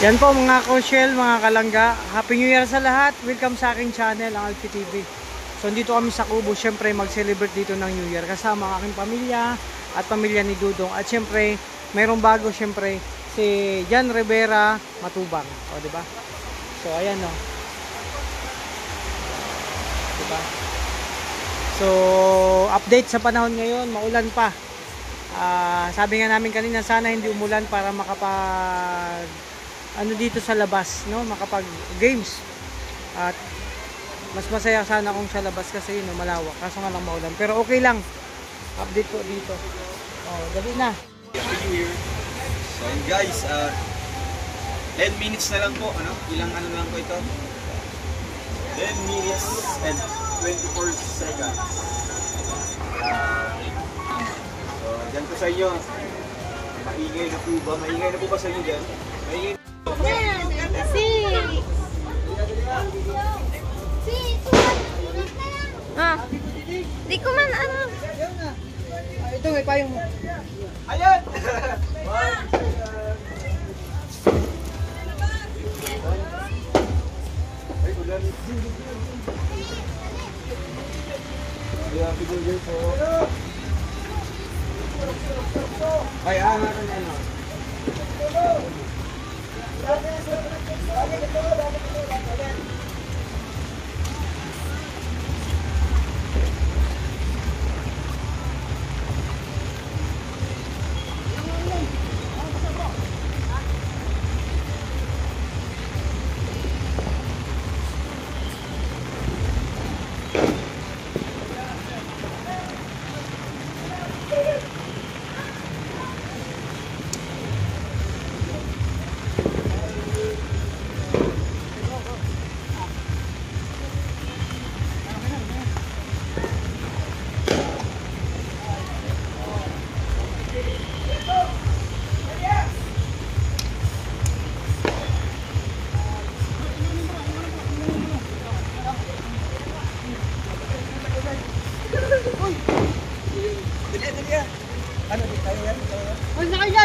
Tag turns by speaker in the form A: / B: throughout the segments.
A: Yan po mga Koshel, mga kalangga. Happy New Year sa lahat. Welcome sa aking channel, ang Alfie TV. So dito kami sa Kubo, syempre mag-celebrate dito ng New Year kasama ang aking pamilya at pamilya ni Dudong. At syempre, mayroong bago syempre si Jan Rivera Matubang. O, diba? So ayan o. Diba? So update sa panahon ngayon, maulan pa. Sabi nga namin kanina, sana hindi umulan para makapag dito sa labas, no, makapag games. At mas masaya sana kung sa labas kasi yun, malawak, kaso nga lang maulan, pero okay lang. Update po dito. Dali na.
B: So guys, 10 minutes na lang po, ilang lang po ito, 10 minutes and 24 seconds. So dyan po sa inyo, maingay na po ba? Maingay na po ba sa inyo dyan? Maingay.
C: Di ko man
A: Ito may payong mo.
B: Ayan! Ay,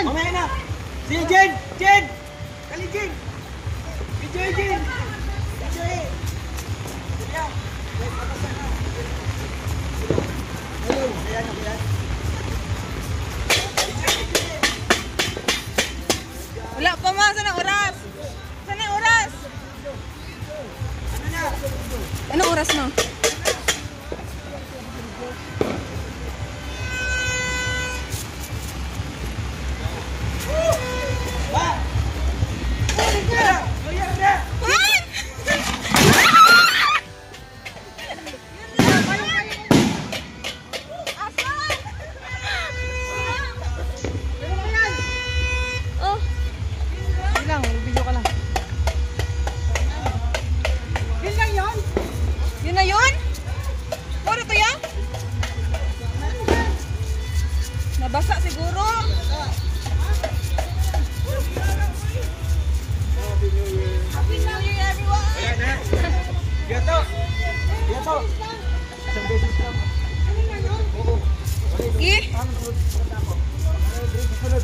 A: Mamaya na!
B: Si Jen! Jen! Kali Jen! Enjoy Jen! Enjoy!
C: wala pa ma, sana oras. Sana oras. Ano oras na? Nabasa siguro. Happy New Year everyone.
B: Ayan na. Gato. Gato. Isang beses lang. Oo.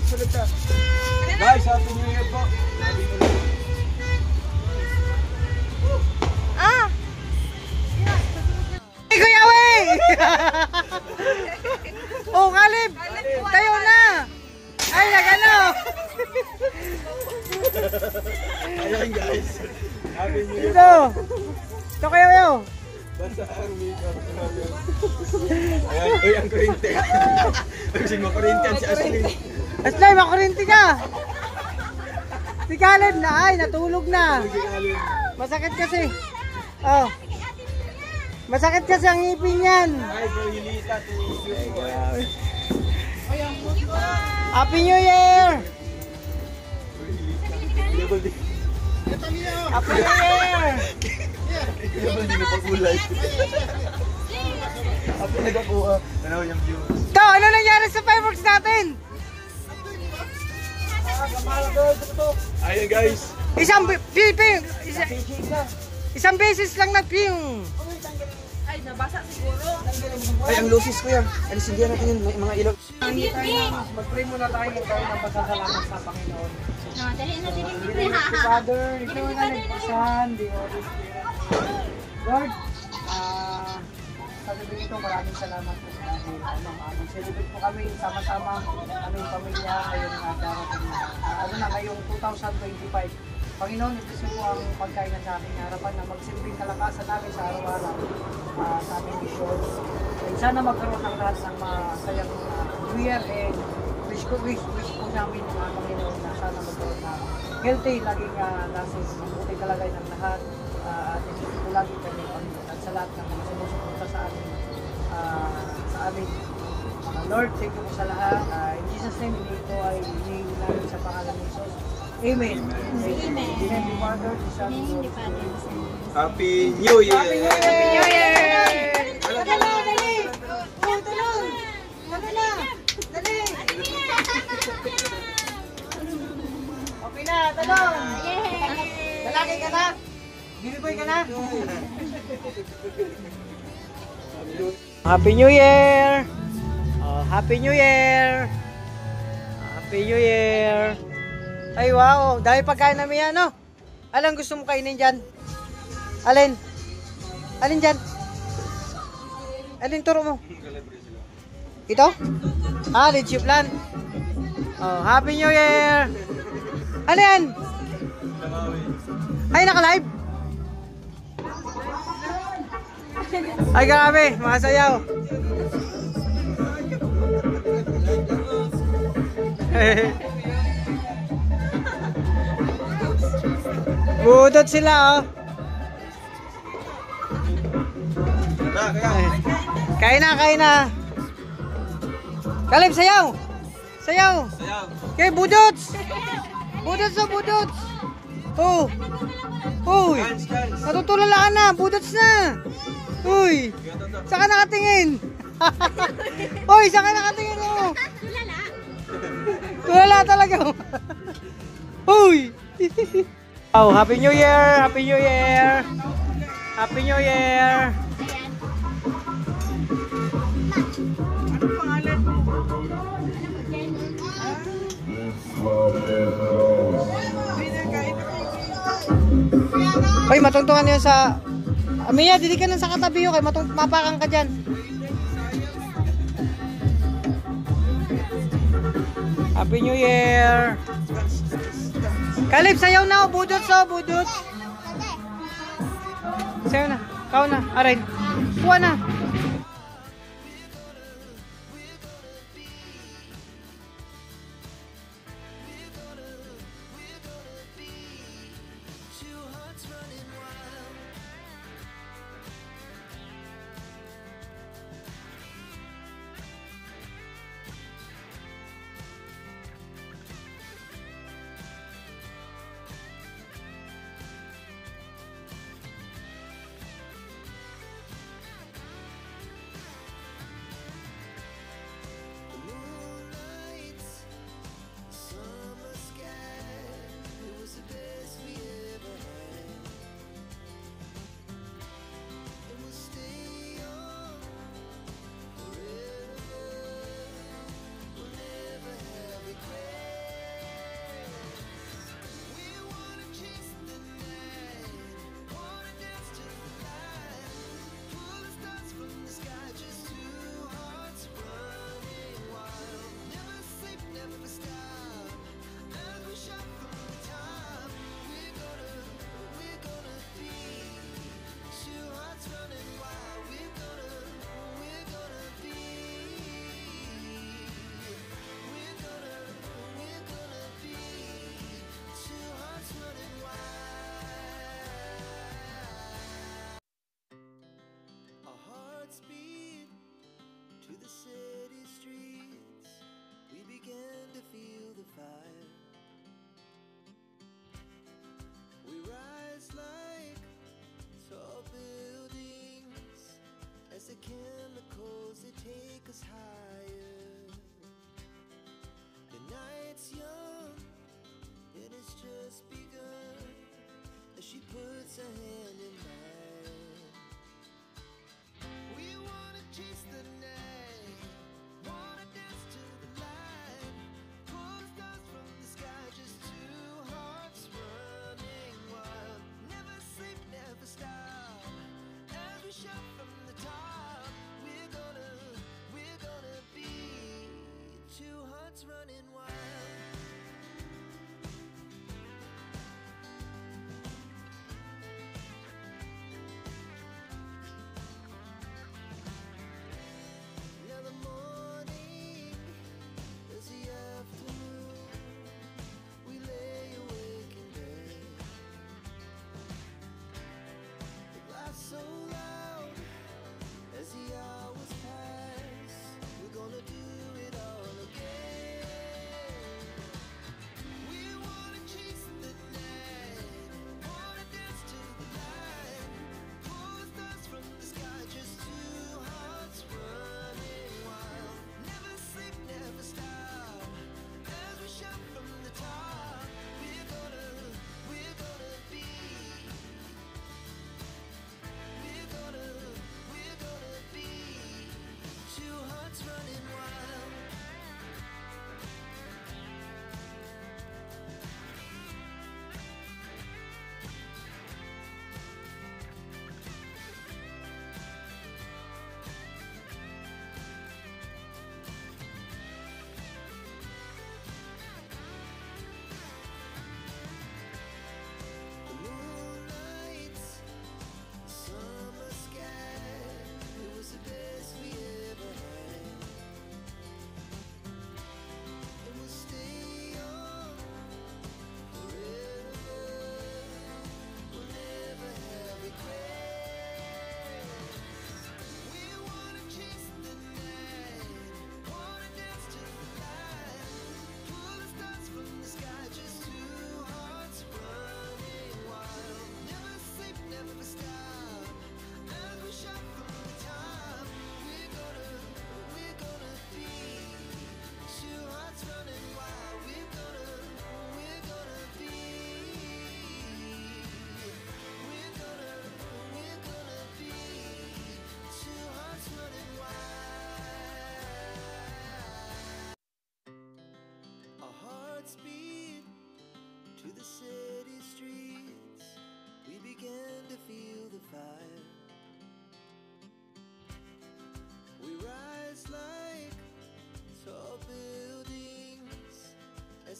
B: Sunod ka. Guys, Happy New Year po.
A: Hey, Kuya Wey! Oh, Kalib! Tayo na! Ay, nagano!
B: Ayan guys. Happy New Year.
A: Ito Kuya Wey!
B: Basta ang makeup. Ayan, uy, ang kurente. Kasi makurente si Ashley.
A: Ashley, makurinti ka! Si Kalib na, ay, natulog na. Masakit kasi. Oh. Masakit kasi ang ngipin yan.
B: Ay, bro, Hilita.
A: Happy New Year! Happy New Year!
B: Hindi na pag-ulay. Happy nagkakuha. Ano yung views?
A: Ito, ano nangyari sa fireworks natin?
B: Ayan guys.
A: Isang beses lang nag-ping.
C: Ay, nabasa siguro.
B: Ay, ang lusis ko yan. Alisin natin yun, mga ilaw.
A: Mag-pray muna tayo ng tayo ng pasasalamat sa Panginoon.
C: No, dali na dili.
A: Si Father, ikaw na nagpasan, the Holy Spirit. Lord, sa gabi ito, maraming salamat po sa amin. Mag-celebrate po kami sama-sama aming pamilya ngayong darating ngayong 2025. Panginoon, ito po ang pagkainan sa aking harapan na magsilbing kalakasan namin sa araw-araw sa aming mission. And sana magkaroon ng lahat ng masayang New Year and wish po namin Panginoon na sana magkaroon na healthy, laging nasa mabuti kalagay ng lahat at ito po lagi kami Panginoon at sa lahat ng mga sumusuporta sa amin Lord, thank you po sa lahat. In Jesus' name, hindi ko ay hinihingi namin sa pangalan ni Jesus. Amen.
C: Amen.
A: In the name of the Father, the Son, and the Holy Spirit.
B: Happy New Year!
A: Happy New Year!
C: Dali, dali. Oh, tulong. Dali na. Dali.
A: Okay na, talong!
C: Yay!
A: Lalaki ka na? Giliboy ka na? Happy New Year! Oh, Happy New Year! Happy New Year! Ay wow, dahil pagkain namin yan, no? Alang gusto mo kainin dyan? Alin? Alin dyan? Alin turo mo? Ito? Leche plan. Oh, Happy New Year! Ano yan? Ay, naka-live? Ay, grabe, mga sayaw. Budot sila, oh. Kain na, kain na. Kalib, sayaw. Sayaw. Okay, budots. Budots na, budots. Oh. Uy. Natutulalaan na, budots na. Uy. Saan ka nakatingin? Uy, saan ka nakatingin, oh. Tulala talaga. Uy. Oh, Happy New Year! Happy New Year! Happy New Year! Ay, matungtungan yun sa... Amiya, dili ka lang sa katabi yun. Mapakan ka dyan. Happy New Year! Kalib, sayaw na, budots, budots. Sayaw na, kao na, aray. Kuha na.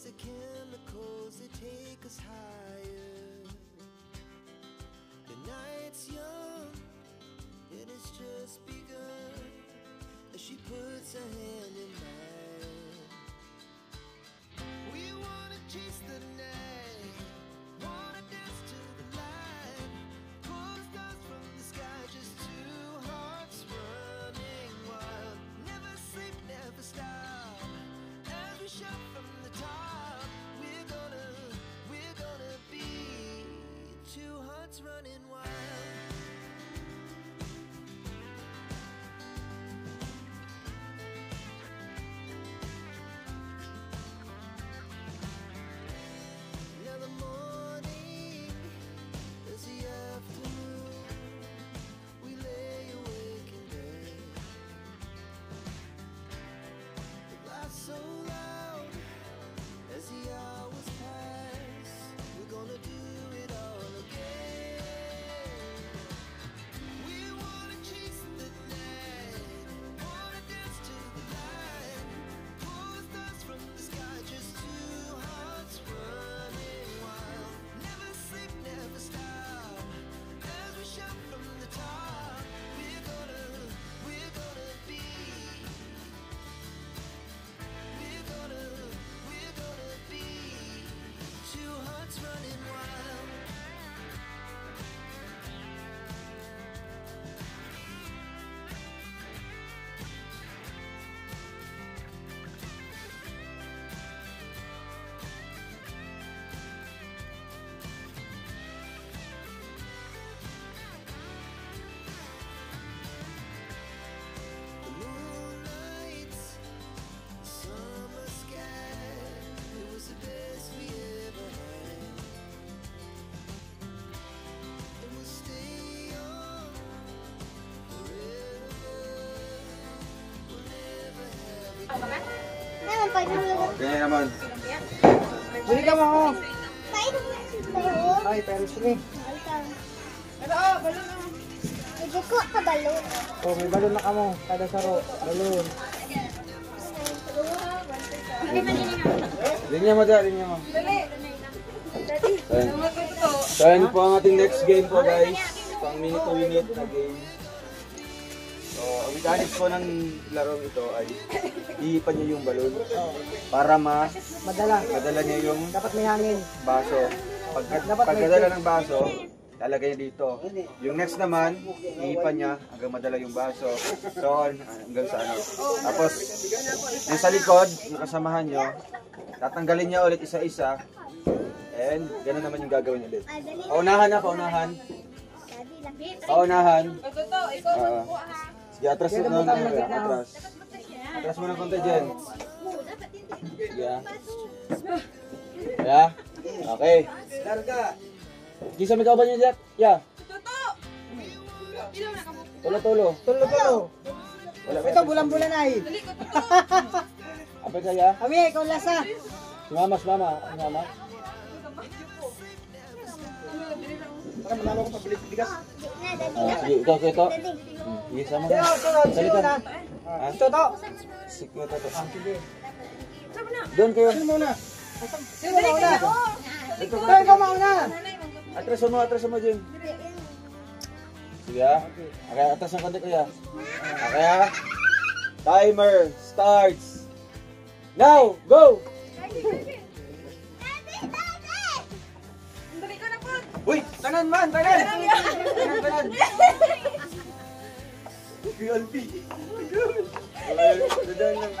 D: the chemicals that take us higher. The night's young and it's just begun as she puts her hand in mine. We wanna chase the night, wanna dance to the light, pull the stars from the sky, just two hearts running wild. Never sleep, never stop, as we shout from the top. We're gonna be two hearts running wild. Now the morning is the afternoon. We lay awake in bed. The laughs so loud as the hours pass. We're gonna do it all again. We wanna chase the night, wanna dance to the light, pull the stars from the sky, just two hearts running wild. Never sleep, never stop, as we shout from the top. We're gonna be, we're gonna be two hearts running wild. The moonlight, the summer sky, it was the best we ever had. And we'll stay on forever. We'll never have it.
B: Ganyan naman.
A: Bili ka mo. Ay, pero sige.
E: Ibuko ka balon.
A: Oh, may balon na ka mo. Kada saro. Balon.
B: Linya mo dyan, linya mo. So, yan po ang ating next game po guys. Pang minute to minute na game. So, ang mechanics po ng larong ito ay iipan niya yung balon para madala niya yung
A: Dapat may hangin.
B: baso. Pagkadala ng baso, lalagay niya dito. Yung next naman, iipan niya hanggang madala yung baso. So, hanggang sa ano. Tapos, yung sa likod, yung kasamahan nyo, tatanggalin niya ulit isa-isa. And, gano'n naman yung gagawin ulit. Paunahan na, paunahan. Paunahan. Sige, atras mo na. Atras. Atras mo na konti dyan. Sige. Yeah. Okay. Gisa may kauban niya, Jack? Yeah. Tulo-tulo.
A: Tulo-tulo. Ito, bulan-bulan ay.
B: Apa kaya?
A: Kami, ikaw lasa.
B: Si mama, si mama. Si mama.
A: Baka manalo ko pabili bigas.
B: Sige, ito. Sige, sama ka. Salita. Ha?
A: Ito to.
B: Sige, ito. Doon kayo.
A: Sino muna? Sino mauna? Ito, ikaw mauna.
B: Atras mo, Jim. Sige ha. Okay, atras ng konti kuya. Okay ha. Timer starts. Now, go! Uy! Tanan man! Tanan! Tanan! QLP! Dadan lang.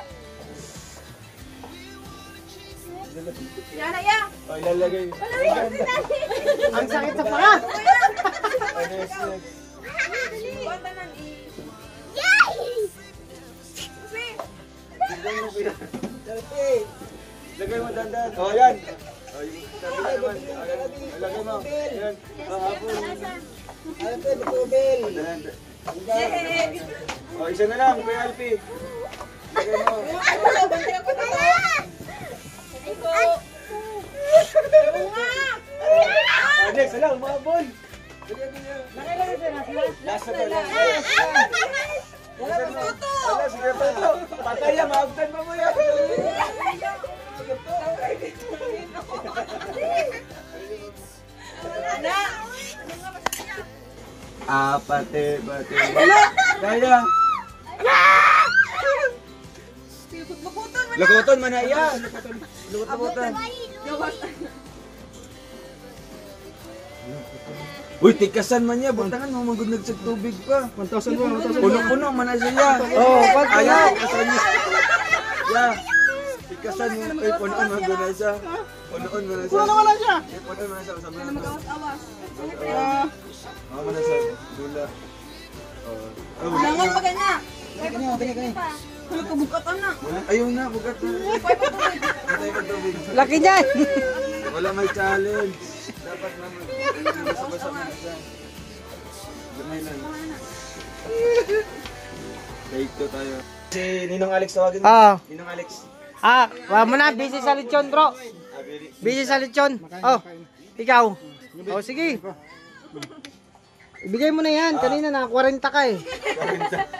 C: Yana, ya.
B: Oh, ilalagay.
A: Ang sakit sa panga.
B: Next.
C: Bata nan
B: Lagay mo dandan. Oh, yan. Oh, sabi naman. Lagay mo. Yan. Kahapon.
A: Alam ko, tubel.
B: Oh, isa na lang, Kuya Alpi. Lagay mo. Next, alam, mga bol. Last na lang. Wala, sige, Toto. Patay yan, maagtan pa mo yan. Pate. Kaya. Lukuton man na iya. Lukuton. Uy, tikasan man niya. Buntangan mo magudnag sa tubig pa. 1,000 ba? Puno-puno man na siya.
A: Oh, pag
B: Ayaw, tikasan niya. Yeah. Tikasan mo. Uy, punoon man na siya. Punoon man na siya. Punoon man na siya. Punoon man na siya. Sabi na ito. Ako man na siya. Dula.
C: Langan pa kanya. Kaya kabukatan na.
B: Ayaw na, bugat na. Patay ka tubig.
A: Laki niyan.
B: Wala may challenge. Dapat naman. Basa-basa na siya. Gamay lang. Take two tayo. Si Ninong Alex tawagin mo.
A: Ah.
B: Ninong Alex.
A: Wala mo na, busy sa lechon, bro. Busy sa lechon. Oh, ikaw. Oh, sige. Ibigay mo na yan. Kanina na 40 ka eh.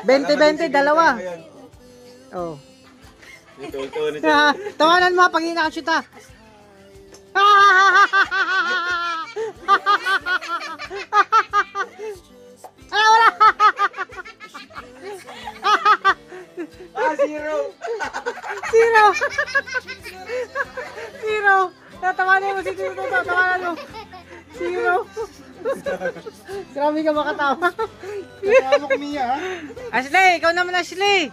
A: 20-20, dalawa. Oh.
B: Ito.
A: Tawanan mo pag ina-shoot ha. Wala.
B: Zero.
A: Tatawanan mo si Tito. Tatawanan mo. Zero. Grabe ka makatawa.
B: Tawag niya ha.
A: Ashley, ikaw naman Ashley.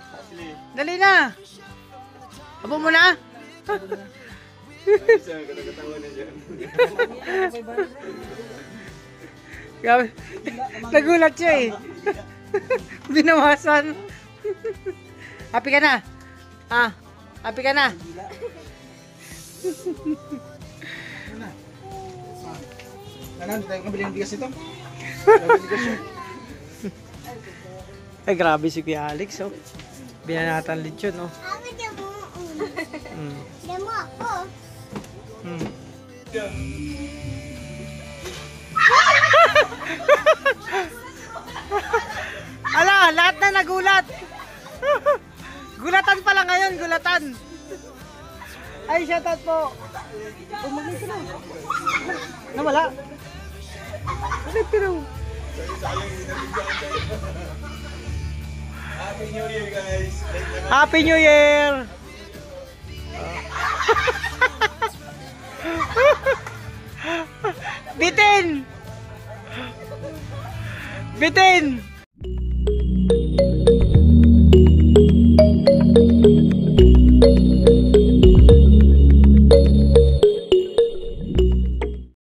A: Dali na. Abo mo na. Grabe. Nagulat siya eh. Binawasan. Happy ka na? Happy ka na?
B: Tanan, tayo kabili ng bigas ito.
A: Ay, grabe si Kuya Alex, oh. Binanatan lechon, oh.
E: Ako damo. Damo ako.
A: Ala, lahat na nagulat. Gulatan pala ngayon, gulatan. Ay, shoutout po. Umagay ka na. Nawala. Ulit ka na.
B: Happy New Year guys.
A: Happy New Year! Bitin! Bitin!